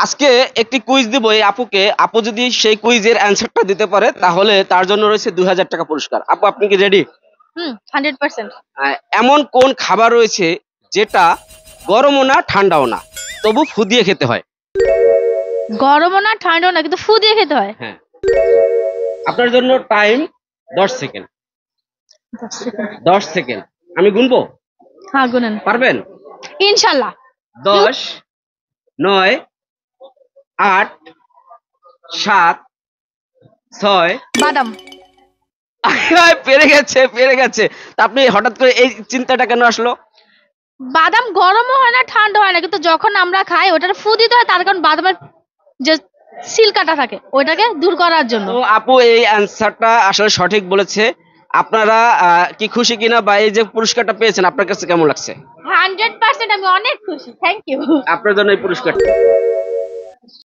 আজকে একটি কুইজ দিব এই আপুকে। আপু যদি সেই কুইজের অ্যান্সারটা দিতে পারে তাহলে তার জন্য রয়েছে 2000 টাকা পুরস্কার। আপু, আপনি কি রেডি? 100%। এমন কোন খাবার রয়েছে যেটা গরমও না ঠান্ডাও না তবু ফু দিয়ে খেতে হয়? গরমও না ঠান্ডাও না, কিন্তু ফু দিয়ে খেতে হয়। হ্যাঁ, আপনার জন্য টাইম 10 সেকেন্ড। 10 সেকেন্ড আমি গুনবো, হ্যাঁ, গুনেন। পারবেন? ইনশাল্লাহ। 10, 9, 8, 7, 6। বাদাম। পেরে গেছে, পেরে গেছে। তা আপনি হঠাৎ করে এই চিন্তাটা কেন আসলো? বাদাম গরমও হয় না ঠান্ডা হয় না, কিন্তু যখন আমরা খাই ওটার ফু দিতে হয়, তার কারণ বাদামের যে সিলকাটা থাকে ওইটাকে দূর করার জন্য। তো আপু এই অ্যান্সারটা আসলে সঠিক বলেছে। আপনারা কি খুশি কিনা, বা এই যে পুরস্কারটা পেয়েছেন আপনার কাছে কেমন লাগছে? 100% আমি অনেক খুশি, থ্যাংক ইউ। আপনার জন্য এই পুরস্কারটা।